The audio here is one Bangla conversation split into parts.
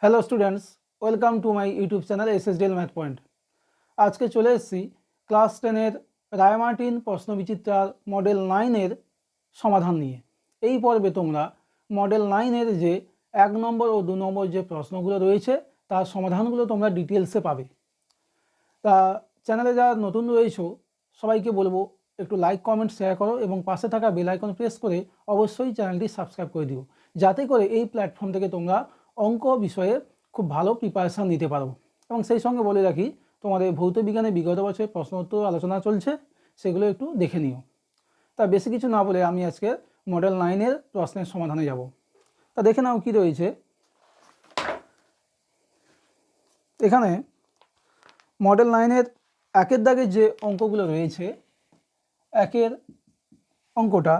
Hello students, welcome to my YouTube channel SSDL math point. আজকে চলে এসেছি ক্লাস 10-এর রায়মার্টিন প্রশ্নবিচিত্রার মডেল 9-এর সমাধান নিয়ে। এই পর্বে তোমরা মডেল 9-এর যে 1 নম্বর ও 2 নম্বর যে প্রশ্নগুলো রয়েছে তার সমাধানগুলো তোমরা ডিটেলসে পাবে। তা চ্যানেলে যারা নতুন রয়েছো সবাইকে বলবো একটু লাইক, কমেন্ট, শেয়ার করো এবং পাশে থাকা বেল আইকন প্রেস করে অবশ্যই চ্যানেলটি সাবস্ক্রাইব করে দিও, যাতে করে এই প্ল্যাটফর্ম থেকে তোমরা অঙ্ক বিষয়ে খুব ভালো প্রিপারেশান নিতে পারো। এবং সেই সঙ্গে বলে রাখি, তোমাদের ভৌত বিজ্ঞানে বিগত বছরের প্রশ্ন উত্তর আলোচনা চলছে, সেগুলো একটু দেখে নিও। তা বেশি কিছু না বলে আমি আজকে মডেল 9-এর প্রশ্নের সমাধানে যাব। তা দেখে নাও কি রয়েছে এখানে। মডেল 9-এর 1-এর দাগের যে অঙ্কগুলো রয়েছে, 1-এর অঙ্কটা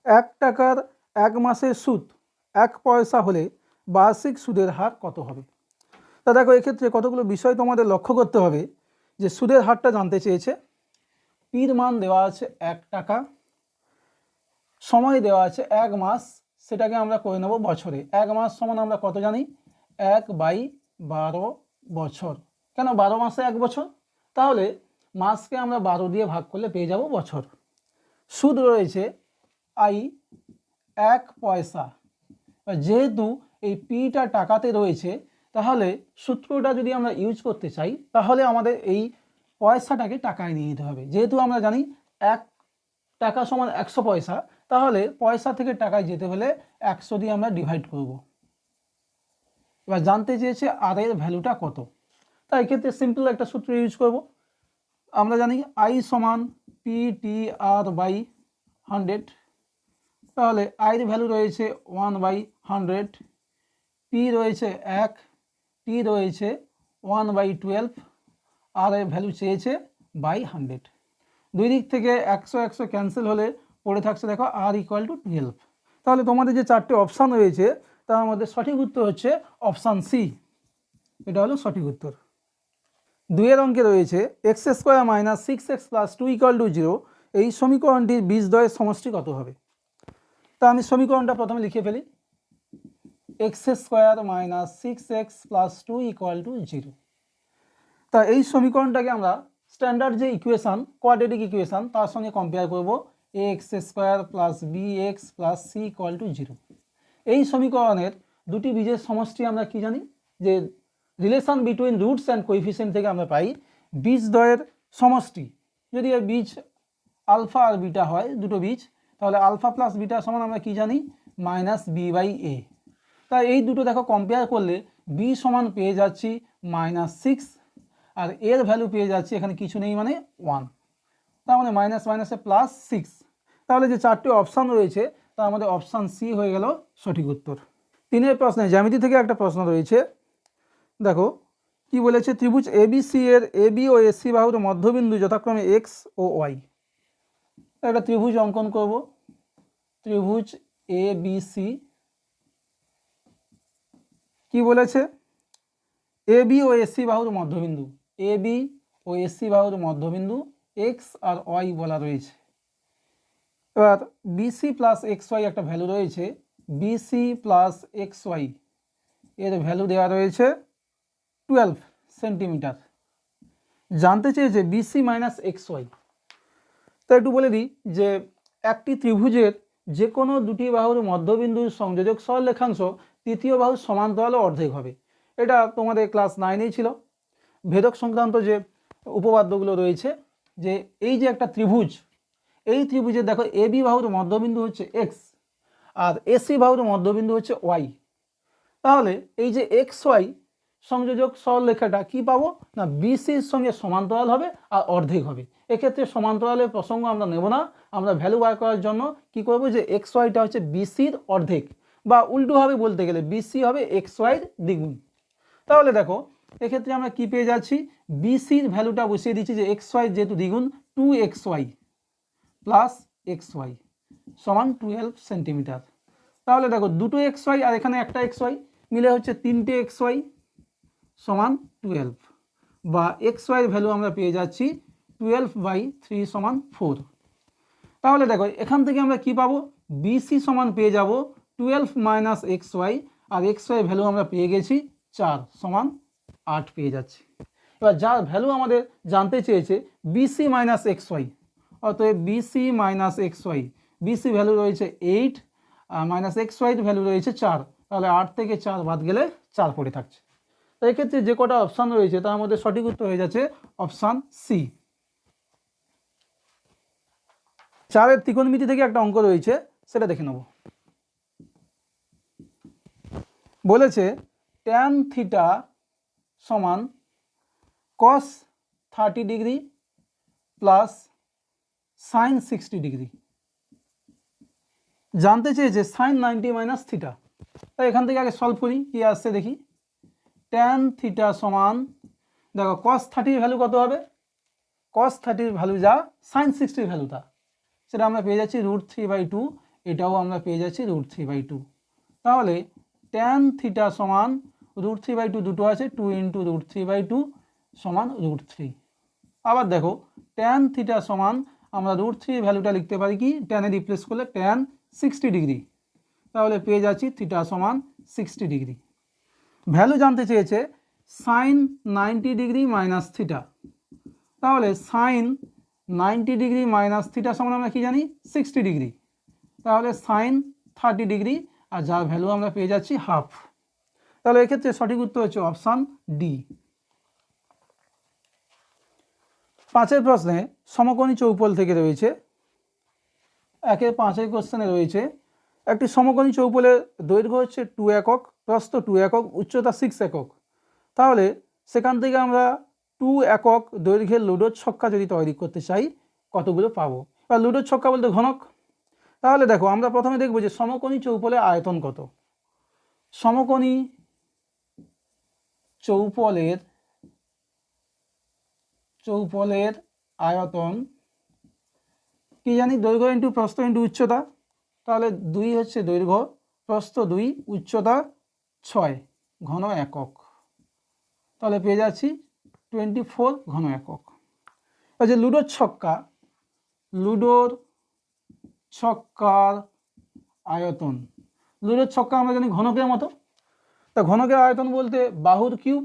1 টাকার 1 মাসের সুদ 1 পয়সা হলে বার্ষিক সুদের হার কত হবে। তা দেখো, এক্ষেত্রে কতগুলো বিষয় তোমাদের লক্ষ্য করতে হবে। যে সুদের হারটা জানতে চেয়েছে, পির মান দেওয়া আছে 1 টাকা, সময় দেওয়া আছে 1 মাস, সেটাকে আমরা করে নেব বছরে। 1 মাস সমান আমরা কত জানি, 1/12 বছর। কেন 12 মাসে 1 বছর, তাহলে মাসকে আমরা 12 দিয়ে ভাগ করলে পেয়ে যাব বছর। সুদ রয়েছে আই 1 পয়সা। যেহেতু এই পিটা টাকাতে রয়েছে, তাহলে সূত্রটা যদি আমরা ইউজ করতে চাই তাহলে আমাদের এই পয়সাটাকে টাকায় নিয়ে নিতে হবে। যেহেতু আমরা জানি 1 টাকা সমান 100 পয়সা, তাহলে পয়সা থেকে টাকায় যেতে হলে 100 দিয়ে আমরা ডিভাইড করব। এবার জানতে চেয়েছে আর এর ভ্যালুটা কত। তাই এক্ষেত্রে সিম্পল একটা সূত্র ইউজ করব। আমরা জানি আই সমান PTR/100। তাহলে আইয়ের ভ্যালু রয়েছে 1/100, পি রয়েছে 1, টি রয়েছে 1/12, আর এর ভ্যালু চেয়েছে /100। দুই দিক থেকে 100 ক্যান্সেল হলে পড়ে থাকছে দেখো আর = 12। তাহলে তোমাদের যে 4টে অপশান রয়েছে তার মধ্যে সঠিক উত্তর হচ্ছে অপশান সি। এটা হলো সঠিক উত্তর। 2-এর অঙ্কে রয়েছে x² - 6x + 2 = 0। এই সমীকরণটির বীজদ্বয়ের সমষ্টি কত হবে। তা আমি সমীকরণটা প্রথমে লিখে ফেলি, x² - 6x + 2 = 0। তা এই সমীকরণটাকে আমরা স্ট্যান্ডার্ড যে ইকুয়েশান, কোয়াড্রেটিক ইকুয়েশান, তার সঙ্গে কম্পেয়ার করব। ax² + bx + c = 0। এই সমীকরণের দুটি বীজের সমষ্টি আমরা কি জানি, যে relation between roots and coefficient থেকে আমরা পাই বীজদ্বয়ের সমষ্টি। যদি এর বীজ আলফা আর বিটা হয়, দুটো বীজ, তাহলে আলফা প্লাস বিটা সমান আমরা কি জানি -b/a। তাই এই দুটো দেখো কম্পেয়ার করলে b সমান পেয়ে যাচ্ছি -6, আর এর ভ্যালু পেয়ে যাচ্ছি এখানে কিছু নেই মানে 1, তার মানে মাইনাস মাইনাসে +6। তাহলে যে 4টে অপশান রয়েছে তার মধ্যে অপশান সি হয়ে গেল সঠিক উত্তর। 3-এর প্রশ্নে জ্যামিতি থেকে একটা প্রশ্ন রয়েছে। দেখো কি বলেছে, ত্রিভুজ ABC এর AB ও AC বাহুর মধ্যবিন্দু যথাক্রমে x ও y। একটা ত্রিভুজ অঙ্কন করব, ত্রিভুজ ABC। কি বলেছে, AB ও AC বাহুর মধ্যবিন্দু, AB ও AC বাহুর মধ্যবিন্দু x আর y বলা রয়েছে। এবার BC + XY একটা ভ্যালু রয়েছে, BC + XY এর ভ্যালু দেওয়া রয়েছে 12 সেন্টিমিটার। জানতে চেয়েছে BC - XY। তা একটু বলে দিই যে একটি ত্রিভুজের যে কোনো দুটি বাহুর মধ্যবিন্দুর সংযোজক সরলরেখাংশ তৃতীয় বাহুর সমান্তরাল অর্ধেক হবে। এটা তোমাদের ক্লাস 9-এই ছিল। ভেদক সংক্রান্ত যে উপপাদ্যগুলো রয়েছে, যে এই যে একটা ত্রিভুজ, এই ত্রিভুজের দেখো AB বাহুর মধ্যবিন্দু হচ্ছে x আর AC বাহুর মধ্যবিন্দু হচ্ছে y। তাহলে এই যে XY সংযোজক সরলরেখাটা কি পাবো না, BCর সঙ্গে সমান্তরাল হবে আর অর্ধেক হবে। এক্ষেত্রে সমান্তরালের প্রসঙ্গ আমরা নেব না, আমরা ভ্যালু বার করার জন্য কি করব, যে XYটা হচ্ছে BCর অর্ধেক, বা উল্টোভাবে বলতে গেলে BC হবে XYর দ্বিগুণ। তাহলে দেখো এক্ষেত্রে আমরা কি পেয়ে যাচ্ছি, BCর ভ্যালুটা বসিয়ে দিচ্ছি, যে XY যেহেতু দ্বিগুণ 2xy + xy সমান 12 সেন্টিমিটার। তাহলে দেখো দুটো XY আর এখানে একটা XY মিলে হচ্ছে 3টে XY সমান 12, বা XY এর ভ্যালু আমরা পেয়ে যাচ্ছি 12/3 সমান 4। তাহলে দেখো এখান থেকে আমরা কি পাবো, BC সমান পেয়ে যাব 12 - XY, আর এক্স ওয়াই ভ্যালু আমরা পেয়ে গেছি 4 সমান 8 পেয়ে যাচ্ছি। এবার যার ভ্যালু আমাদের জানতে চেয়েছে বিসি মাইনাস এক্স ওয়াই, অতএব BC minus x y, BC value রয়েছে 8 মাইনাস এক্স ওয়াইয়ের ভ্যালু রয়েছে 4, তাহলে 8 থেকে 4 বাদ গেলে 4 পড়ে থাকছে। তো এক্ষেত্রে যে কটা অপশান রয়েছে তার মধ্যে সঠিক উত্তর হয়ে যাচ্ছে অপশান সি। 4-এর ত্রিকোণমিতি থেকে একটা অঙ্ক রয়েছে, সেটা দেখে নেব। বলেছে ট্যান থিটা সমান কস 30 ডিগ্রি প্লাস সাইন 60 ডিগ্রি। জানতে চেয়েছে সাইন 90 মাইনাস থিটা। তাই এখান থেকে আগে সলভ করি, কি আসছে দেখি। ট্যান থিটা সমান, দেখো কস 30 ভ্যালু কত হবে, কস 30 ভ্যালু যা সাইন 60 ভ্যালু তা, সেটা আমরা পেয়ে যাচ্ছি √3/2, এটাও আমরা পেয়ে যাচ্ছি √3/2। তাহলে ট্যান থিটা সমান √3/2 দুটো আছে, 2 × √3/2 সমান √3। আবার দেখো ট্যান থিটা সমান আমরা √3 ভ্যালুটা লিখতে পারি কি, ট্যানে রিপ্লেস করলে ট্যান 60 ডিগ্রি, তাহলে পেয়ে যাচ্ছি থিটা সমান 60 ডিগ্রি। ভ্যালু জানতে চেয়েছে সাইন 90 ডিগ্রি মাইনাস থিটা, তাহলে সাইন 90 ডিগ্রি মাইনাস থিটা সমান আমরা কি জানি 60 ডিগ্রি, তাহলে সাইন 30 ডিগ্রি, আর যার ভ্যালু আমরা পেয়ে যাচ্ছি হাফ। তাহলে এক্ষেত্রে সঠিক উত্তর হচ্ছে অপশান ডি। 5-এর প্রশ্নে সমকোণী চৌপল থেকে রয়েছে, 1-এর 5-এর কোশ্চেনে রয়েছে একটি সমকোণী চৌপলের দৈর্ঘ্য হচ্ছে 2 একক, প্রস্থ 2 একক, উচ্চতা 6 একক। তাহলে সেখান থেকে আমরা 2 একক দৈর্ঘ্যের লুডোর ছক্কা যদি তৈরি করতে চাই কতগুলো পাবো, বা লুডোর ছক্কা বলতে ঘনক। তাহলে দেখো আমরা প্রথমে দেখব যে সমকোণী চৌপলের আয়তন কত। সমকোণী চৌপলের আয়তন কি জানি, দৈর্ঘ্য ইন্টু প্রস্থ ইন্টু উচ্চতা। তাহলে 2 হচ্ছে দৈর্ঘ্য, প্রস্থ 2, উচ্চতা 6 ঘন একক, তাহলে পেয়ে যাচ্ছি 24 ঘন একক। যে লুডোর ছক্কার আয়তন, লুডোর ছক্কা আমরা জানি ঘনকের মতো। তা ঘনকের আয়তন বলতে বাহুর কিউব,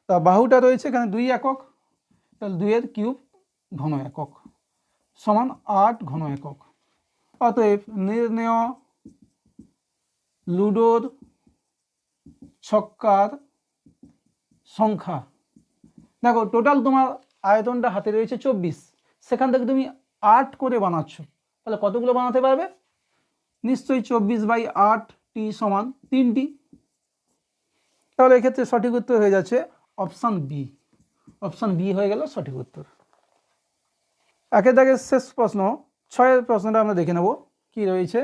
তা বাহুটা রয়েছে এখানে 2 একক, তাহলে 2-এর কিউব ঘন একক সমান 8 ঘন একক। অতএব নির্ণেয় লুডোর ছক্কার সংখ্যা, দেখো টোটাল তোমার আয়তনটা হাতে রয়েছে 24, সেখান থেকে তুমি 8 করে বানাচ্ছ, তাহলে কতগুলো বানাতে পারবে, নিশ্চয়ই 24/8টি সমান 3টি। তাহলে এক্ষেত্রে সঠিক উত্তর হয়ে যাচ্ছে অপশান বি। অপশান বি হয়ে গেল সঠিক উত্তর। 1-এর দাগের শেষ প্রশ্ন, 6-এর প্রশ্নটা আমরা দেখে নেব কি রয়েছে।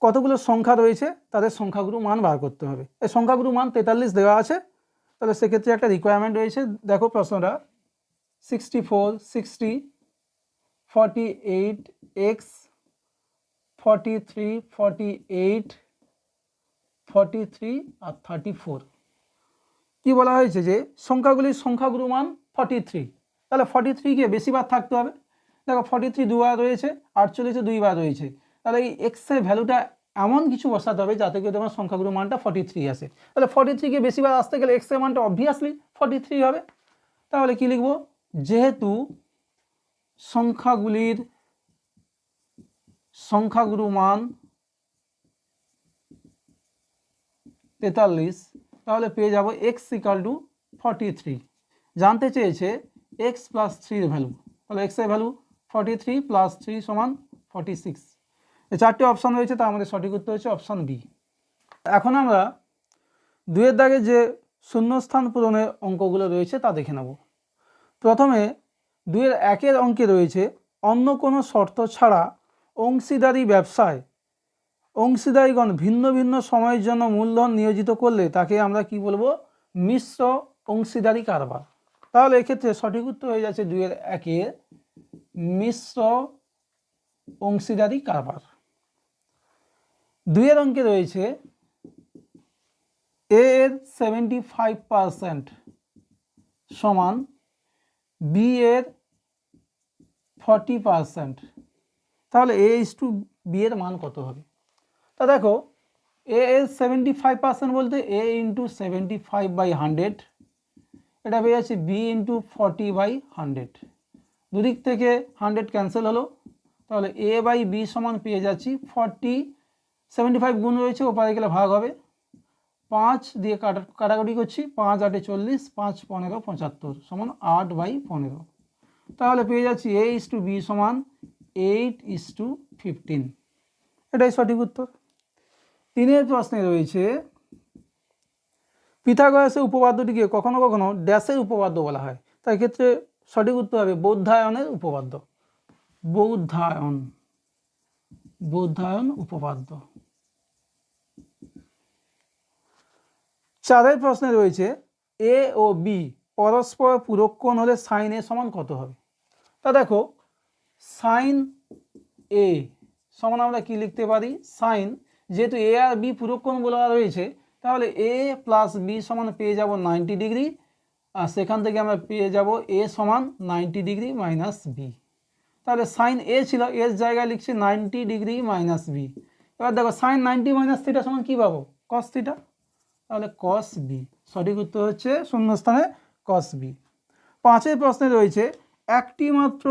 কতগুলো সংখ্যা রয়েছে, তাদের সংখ্যাগুলো মান বার করতে হবে। এই সংখ্যাগুলো মান 43 দেওয়া আছে, তাহলে সেক্ষেত্রে একটা রিকোয়ারমেন্ট রয়েছে। দেখো প্রশ্নটা 64, 60, 48, x, 43, 48, 43 আর 34। কি বলা হয়েছে যে সংখ্যাগুলো মান 43, তাহলে 43-কে বেশিবার থাকতে হবে। দেখো 43 দুবার রয়েছে, 48 দুইবার রয়েছে, তাহলে এই এক্সের ভ্যালুটা এমন কিছু বসাতে হবে যাতে করে তোমার সংখ্যাগুলোর মানটা 43 আসে। তাহলে 43-কে বেশিবার আসতে গেলে এক্সের মানটা অবভিয়াসলি 43 হবে। তাহলে কি লিখব, যেহেতু সংখ্যাগুলোর মান 43, তাহলে পেয়ে যাব x = 43। জানতে চেয়েছে x + 3 এর ভ্যালু, তাহলে x এর ভ্যালু 43 + 3 = 46। এই 4টে অপশান রয়েছে, তার মধ্যে সঠিক উত্তর হচ্ছে অপশান বি। এখন আমরা 2-এর দাগে যে শূন্যস্থান পূরণের অঙ্কগুলো রয়েছে তা দেখে নেব। প্রথমে 2-এর 1-এর অঙ্কে রয়েছে অন্য কোনো শর্ত ছাড়া অংশীদারি ব্যবসায় অংশীদারিগণ ভিন্ন ভিন্ন সময়ের জন্য মূলধন নিয়োজিত করলে তাকে আমরা কি বলবো, মিশ্র অংশীদারি কারবার। তাহলে এক্ষেত্রে সঠিক উত্তর হয়ে যাচ্ছে 2-এর 1-এর মিশ্র অংশীদারি কারবার। 2-এর অঙ্কে রয়েছে a এর 75% সমান b এর 40%, তাহলে a/b এর মান কত হবে। তা দেখো এ এর 75% বলতে এ ইন্টু 75/100, এটা পেয়ে যাচ্ছি বি ইন্টু 40/100। দুদিক থেকে 100 ক্যান্সেল হলো, তাহলে এ বাই বি সমান পেয়ে যাচ্ছি 40, 75 গুণ রয়েছে, ওপারে গেলে ভাগ হবে, 5 দিয়ে কাটাকাটি করছি, 5 8 40, 5 15 75 সমান 8/15। তাহলে পেয়ে যাচ্ছি এ ইস টু বি সমান 8:15, এটাই সঠিক উত্তর। 3 প্রশ্নে রয়েছে পিথাগোরাসের উপপাদ্যটিকে কখনো কখনো ড্যাশের উপপাদ্য বলা হয়, তাই ক্ষেত্রে সঠিক উত্তর হবে বৌদ্ধায়নের উপপাদ্য। বৌদ্ধায়ন উপপাদ্য। 4 প্রশ্নে রয়েছে এ ও বি পরস্পর পূরক কোণ হলে সাইন এ সমান কত হবে। তা দেখো, সাইন এ সমান আমরা কি লিখতে পারি, সাইন, যেহেতু এ আর বি পূরক কোণ বলা রয়েছে, তাহলে এ প্লাস বি সমান পেয়ে যাব 90 ডিগ্রি, আর সেখান থেকে আমরা পেয়ে যাব এ সমান 90 ডিগ্রি মাইনাস বি। তাহলে সাইন এ ছিল, এর জায়গায় লিখছি 90 ডিগ্রি মাইনাস বি। এবার দেখো সাইন 90 মাইনাস থিটা সমান কী পাবো, কস থিটা, তাহলে কস বি। সঠিক উত্তর হচ্ছে শূন্যস্থানে কস বি। 5 প্রশ্নে রয়েছে একটি মাত্র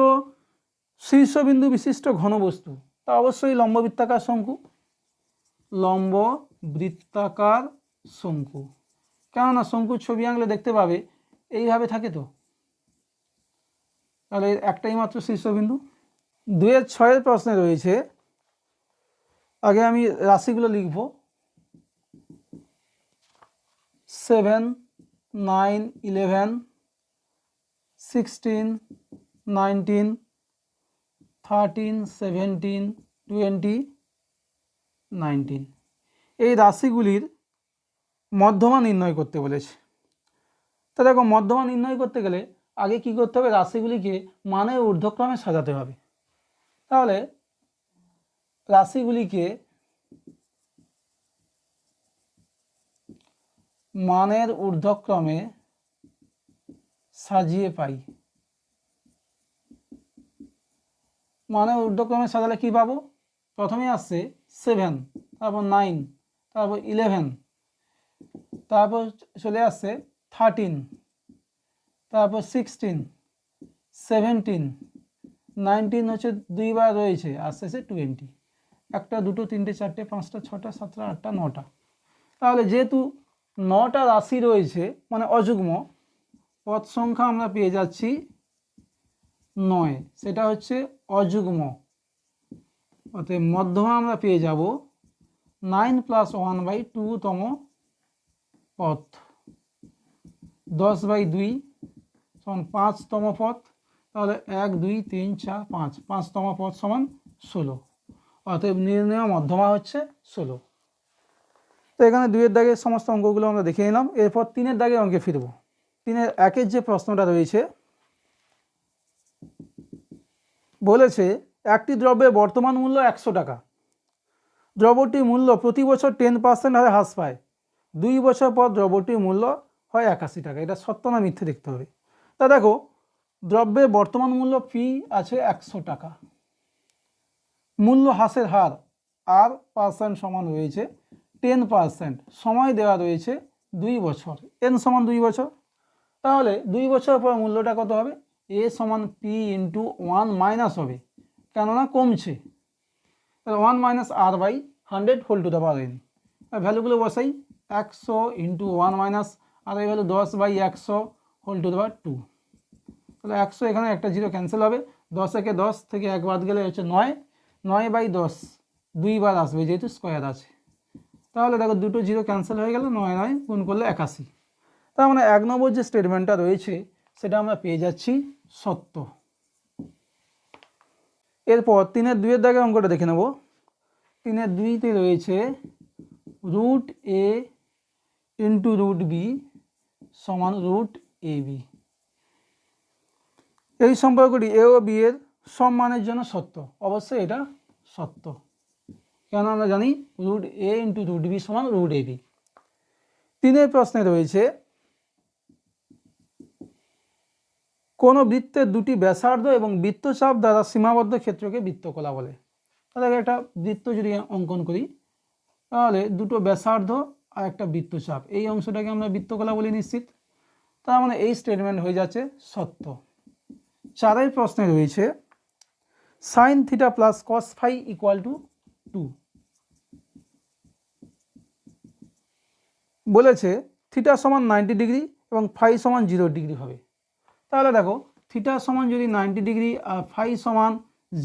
শীর্ষবিন্দু বিশিষ্ট ঘনবস্তু, তা অবশ্যই লম্ববৃত্তাকার শঙ্কু। লম্ববৃত্তাকার শঙ্কু, কেননা শঙ্কুর ছবি আঁকলে দেখতে পাবে এইভাবে থাকে, তো তাহলে একটাই মাত্র শীর্ষবিন্দু। 2-6 প্রশ্নে রয়েছে, আগে আমি রাশিগুলো লিখব, 7 9 11 16 19 13 17 20 19, এই রাশিগুলির মধ্যমা নির্ণয় করতে বলেছে। তা দেখো, মধ্যমা নির্ণয় করতে গেলে আগে কি করতে হবে, রাশিগুলিকে মানের ঊর্ধ্বক্রমে সাজাতে হবে। তাহলে রাশিগুলিকে মানের ঊর্ধ্বক্রমে সাজিয়ে পাই। মানের ঊর্ধ্বক্রমে সাজালে কি পাবো, প্রথমে আসছে 7, তারপর 9, তারপর 11, তারপর চলে আসছে 13, তারপর 16, 17, 19 হচ্ছে 2 বার রয়েছে, আর শেষে 20, 1 2 3 4 5 6 7 8 9টা। তাহলে যেহেতু 9টা রাশি রয়েছে, মানে অযুগ্ম, পদ সংখ্যা আমরা পেয়ে যাচ্ছি 9, সেটা হচ্ছে অযুগ্ম। অতএব মধ্যমা আমরা পেয়ে যাব 9 + 1/2তম পদ, 10/2 সমান 5তম পদ। তাহলে 1 2 3 4 5, 5তম পদ সমান 16। অতএব নির্ণেয় মধ্যমা হচ্ছে 16। তো এখানে 2-এর দাগের সমস্ত অঙ্কগুলো আমরা দেখে নিলাম। এরপর 3-এর দাগের অঙ্কে ফিরব। 3-এর 1-এর যে প্রশ্নটা রয়েছে, বলেছে একটি দ্রব্যের বর্তমান মূল্য 100 টাকা, দ্রব্যটির মূল্য প্রতি বছর 10% হারে হ্রাস পায়, 2 বছর পর দ্রব্যটির মূল্য হয় 81 টাকা। এটা সত্য না মিথ্যে দেখতে হবে। তা দেখো, দ্রব্যের বর্তমান মূল্য পি আছে 100 টাকা, মূল্য হ্রাসের হার আর পার্সেন্ট সমান রয়েছে 10%, সময় দেওয়া রয়েছে 2 বছর, এন সমান 2 বছর। তাহলে 2 বছর পর মূল্যটা কত হবে, এ সমান পি ইন্টু 1 মাইনাস হবে, কেননা কমছে। তাহলে 1 - r/100 whole to the power n। ভ্যালুগুলো বসাই, 100 ইন্টু 1 মাইনাস আর এই value 10/100 whole to the power 2। তাহলে 100, এখানে একটা 0 ক্যান্সেল হবে, 10 একে 10 থেকে 1 বাদ গেলে হচ্ছে 9, 9/10 2 বার আসবে যেহেতু স্কোয়ার আছে। তাহলে দেখো দুটো 0 ক্যান্সেল হয়ে গেল, 9 9 গুণ করলে 81। তার মানে 1 নম্বর যে স্টেটমেন্টটা রয়েছে সেটা আমরা পেয়ে যাচ্ছি সত্য। এরপর 3-এর 2-এর দাগের অঙ্কটা দেখে নেব। 3-এর 2-তে রয়েছে √a ইন্টু √b সমান √ab। এই সম্পর্কটি এ ও বি এর সব মানের জন্য সত্য। অবশ্যই এটা সত্য, কেন আমরা জানি √a ইন্টু √b সমান √ab। 3-এর প্রশ্নে রয়েছে কোনো বৃত্তের দুটি ব্যাসার্ধ এবং বৃত্তচাপ দ্বারা সীমাবদ্ধ ক্ষেত্রকে বৃত্তকলা বলে। তাহলে একটা বৃত্ত যদি অঙ্কন করি, তাহলে দুটো ব্যাসার্ধ আর একটা বৃত্তচাপ, এই অংশটাকে আমরা বৃত্তকলা বলি নিশ্চিত। তার মানে এই স্টেটমেন্ট হয়ে যাচ্ছে সত্য। 4 প্রশ্নে রয়েছে sine theta plus cos phi equal to 2। বলেছে থিটা সমান 90 ডিগ্রি এবং ফাই সমান 0 ডিগ্রি হবে। তাহলে দেখো থিটা সমান যদি 90 ডিগ্রি আর ফাই সমান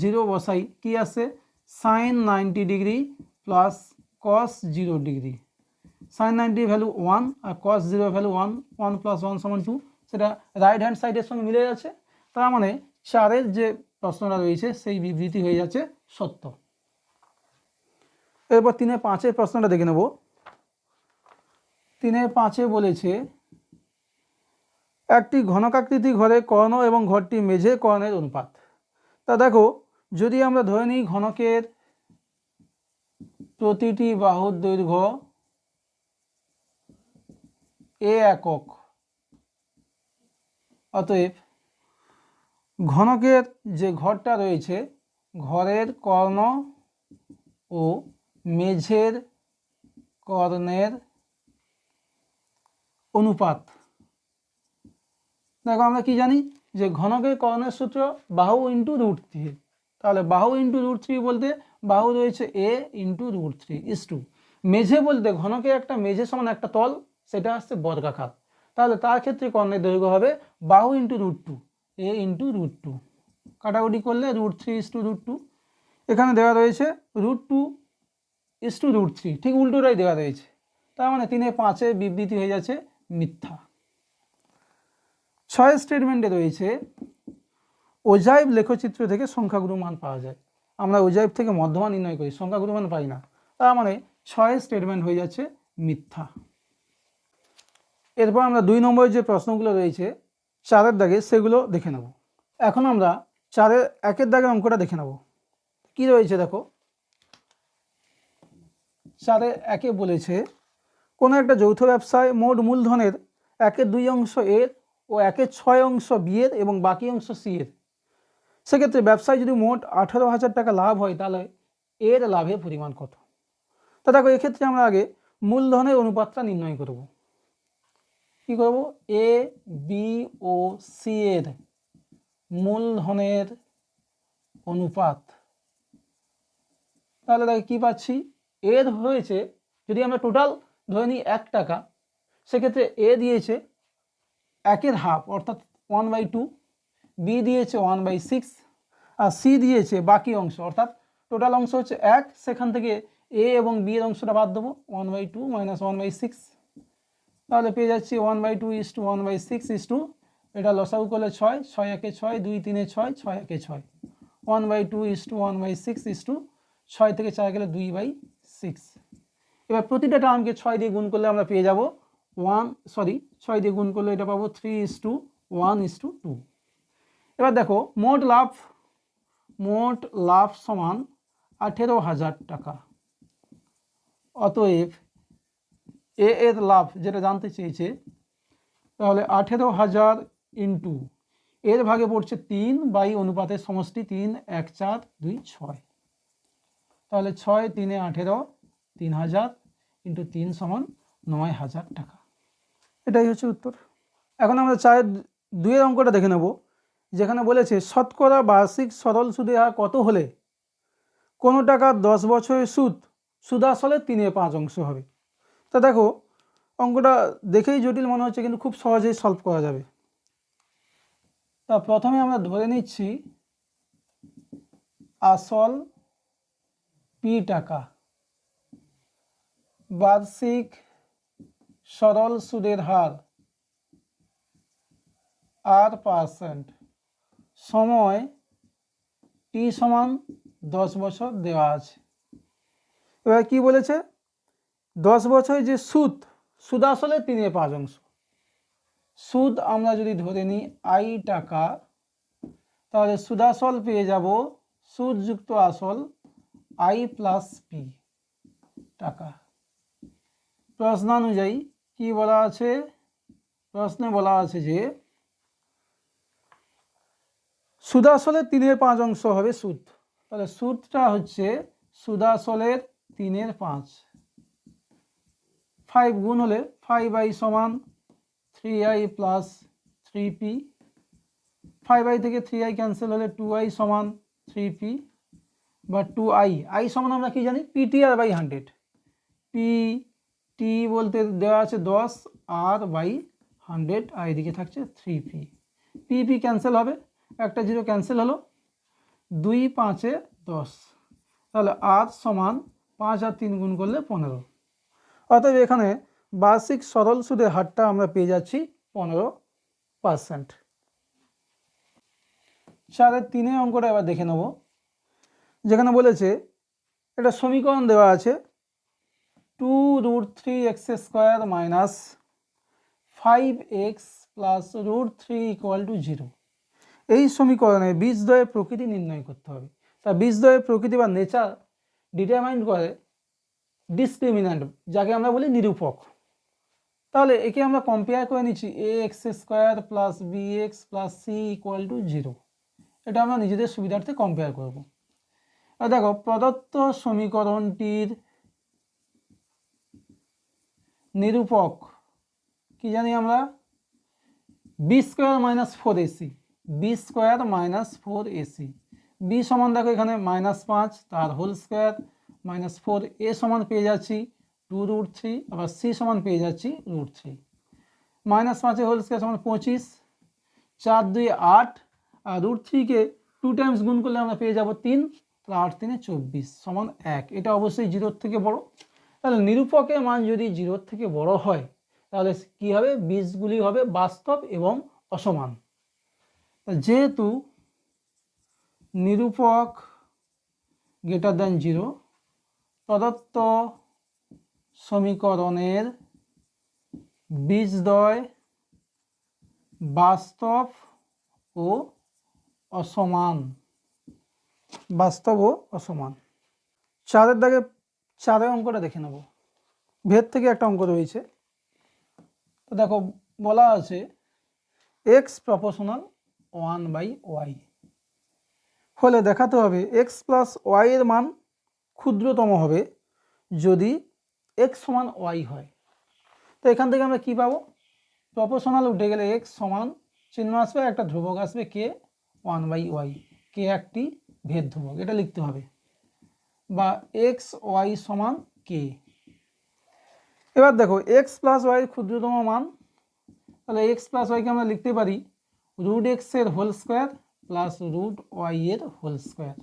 0 বসাই, কি আসে? Sine 90 degree plus cos 0 degree. Sine 90 value 1 আর কস 0 ভ্যালু 1, 1 প্লাস 1 সমান 2, সেটা রাইট হ্যান্ড সাইডের সঙ্গে মিলে যাচ্ছে। তার মানে 4 যে প্রশ্নটা রয়েছে সেই বিবৃতি হয়ে যাচ্ছে সত্য। এরপর 3-5 প্রশ্নটা দেখে নেব। 3-5 বলেছে একটি ঘনকাকৃতি ঘরে কর্ণ এবং ঘরটি মেঝে কর্ণের অনুপাত। তা দেখো যদি আমরা ধরে নিই ঘনকের প্রতিটি বাহুর দৈর্ঘ্য a একক, অতএব ঘনকের যে ঘরটা রয়েছে ঘরের কর্ণ ও মেঝের কর্ণের অনুপাত। দেখো আমরা কি জানি যে ঘনকের কর্ণের সূত্র বাহু ইন্টু √3। তাহলে বাহু ইন্টু √3 বলতে বাহু রয়েছে a ইন্টু √3 ইস টু মেঝে বলতে ঘনকের একটা মেঝে সমান একটা তল, সেটা আসছে বর্গাকার। তাহলে তার ক্ষেত্রে কর্ণের দৈর্ঘ্য হবে বাহু ইন্টু √2, a ইন্টু √2, কাটাকুটি করলে √3 ইস টু √2। এখানে দেওয়া রয়েছে √2 ইস টু √3, ঠিক উল্টোটাই দেওয়া রয়েছে। তার মানে 3-5 বিবৃতি হয়ে যাচ্ছে মিথ্যা। 6 স্টেটমেন্টে রয়েছে ওজাইভ লেখচিত্র থেকে সংখ্যাগুরু মান পাওয়া যায়। আমরা ওজাইভ থেকে মধ্যমান নির্ণয় করি, সংখ্যাগুরু মান পাই না। তার মানে 6 স্টেটমেন্ট হয়ে যাচ্ছে মিথ্যা। এরপর আমরা 2 নম্বরের যে প্রশ্নগুলো রয়েছে 4 দাগে সেগুলো দেখে নেব। এখন আমরা 1 দাগের অঙ্কটা দেখে নেব। কি রয়েছে দেখো, 1 বলেছে কোনো একটা যৌথ ব্যবসায় মোট মূলধনের 1/2 অংশ এর ও 1/6 অংশ বি এর এবং বাকি অংশ সি এর। সেক্ষেত্রে ব্যবসায় যদি মোট 18,000 টাকা লাভ হয় তাহলে এর লাভের পরিমাণ কত? তা দেখো এক্ষেত্রে আমরা আগে মূলধনের অনুপাতটা নির্ণয় করব। কি করব? এ বি ও সি এর মূলধনের অনুপাত। তাহলে দেখো কি পাচ্ছি, এর হয়েছে যদি আমরা টোটাল ধরে নিই 1 টাকা, সেক্ষেত্রে এ দিয়েছে 1/2 অর্থাৎ 1/2, বি দিয়েছে 1/6 আর সি দিয়েছে বাকি অংশ অর্থাৎ টোটাল অংশ হচ্ছে 1, সেখান থেকে এ এবং বি এর অংশটা বাদ দেবো 1/2 মাইনাস 1/6। তাহলে পেয়ে যাচ্ছি 1/2 ইস টু 1/6 ইস টু, এটা লসাগু করলে 6, 6 1 6, 2 3 6, 6 1 6, 1/2 ইস টু 1/6 ইস টু 6 থেকে 4 গেলে 2/6। এবার প্রতিটা টার্মকে 6 দিয়ে গুণ করলে আমরা পেয়ে যাব 6 দিয়ে গুণ করলে এটা পাবো 3 ইস টু 1 ইস টু 2। এবার দেখো মোট লাভ সমান 18,000 টাকা। অতএব এ এর লাভ যেটা জানতে চেয়েছে, তাহলে 18,000 ইন্টু এর ভাগে পড়ছে 3 বাই অনুপাতের সমষ্টি 3 1 4 2 6, তাহলে 6 3 18, 3,000 ইন্টু 3 সমান 9,000 টাকা। এটাই হচ্ছে উত্তর। এখন আমরা 4-2 অঙ্কটা দেখে নেব, যেখানে বলেছে শতকরা বার্ষিক সরল সুদের হার কত হলে কোনো টাকার 10 বছরের সুদাসলে 3/5 অংশ হবে। তা দেখো অঙ্কটা দেখেই জটিল মনে হচ্ছে, কিন্তু খুব সহজেই সলভ করা যাবে। তা প্রথমে আমরা ধরে নিচ্ছি আসল পি টাকা, বার্ষিক সরল সুদের হার R%, সময় টি সমান 10 বছর দেওয়া আছে। এবার কি বলেছে, 10 বছরে যে সুদাসলে 3/5 অংশ। সুদ আমরা যদি ধরে নিই আই টাকা, তাহলে সুদাসল পেয়ে যাব সুদযুক্ত আসল আই প্লাস পি টাকা। প্রশ্নানুযায়ী কি বলা আছে, প্রশ্নে বলা আছে যে সুদাসলের 3/5 অংশ হবে সুদ। তাহলে সুদটা হচ্ছে সুদাসলের 3/5, 5 গুণ হলে 5i সমান 3i প্লাস 3p, 5i থেকে 3i ক্যান্সেল হলে 2i সমান 3p বা 2i, i সমান আমরা কি জানি ptr বাই 100, pt বলতে দেওয়া আছে 10 আর বাই 100, আর এদিকে থাকছে 3p, pp ক্যান্সেল হবে, একটা জিরো ক্যান্সেল হলো, 2 5 10, তাহলে r সমান 5 আর 3 গুণ করলে 15। অতএব এখানে বার্ষিক সরল সুদের হারটা আমরা পেয়ে যাচ্ছি 15%। 4-3 অঙ্কটা এবার দেখে নেব, যেখানে বলেছে একটা সমীকরণ দেওয়া আছে 2√3x² মাইনাস 5x প্লাস √3 = 0। এই সমীকরণে বীজদ্বয়ের প্রকৃতি নির্ণয় করতে হবে। তা বীজদ্বয়ের প্রকৃতি বা নেচার ডিটারমাইন করে ডিসক্রিমিন্যান্ট, যাকে আমরা বলি নিরূপক। তাহলে একে আমরা কম্পেয়ার করে নিচ্ছি ax² plus bx plus c = 0। এটা আমরা নিজেদের সুবিধার্থে কম্পেয়ার করব। আর দেখো প্রদত্ত সমীকরণটির নিরূপক কি জানি আমরা, b² - 4ac, b² - 4ac, b সমান দেখো এখানে -5 তার হোল স্কোয়ার মাইনাস 4a সমান পেয়ে যাচ্ছি 2√3, আবার c সমান পেয়ে যাচ্ছি √3, -5 হোল স্কোয়ার সমান 25, 4 2 8, আর √3কে 2 টাইমস গুণ করলে আমরা পেয়ে যাব 3, তাহলে 8 3 24 সমান 1। এটা অবশ্যই 0-র থেকে বড়। তাহলে নিরূপকের মান যদি 0-র থেকে বড় হয় তাহলে কি হবে, বীজগুলি হবে বাস্তব এবং অসমান। যেহেতু নিরূপক > 0, প্রদত্ত সমীকরণের বীজদ্বয় বাস্তব ও অসমান, বাস্তব ও অসমান। 4-এর দাগে 4-এর অঙ্কটা দেখে নেব, ভেদ থেকে একটা অঙ্ক রয়েছে। তো দেখো বলা আছে x প্রপোর্শনাল 1/y হলে দেখাতে হবে x প্লাস y এর মান ক্ষুদ্রতম হবে যদি x সমান y হয়। তো এখান থেকে আমরা কি পাবো, প্রপোর্শনাল উঠে গেলে x সমান চিহ্ন আসবে, একটা ধ্রুবক আসবে k 1/y, k একটি ভেদ ধ্রুবক, এটা লিখতে হবে, বা x y সমান k। এবার দেখো x প্লাস y এর ক্ষুদ্রতম মান, তাহলে x প্লাস y কে আমরা লিখতে পারি √x এর হোল স্কোয়ার প্লাস √y এর হোল স্কোয়ার।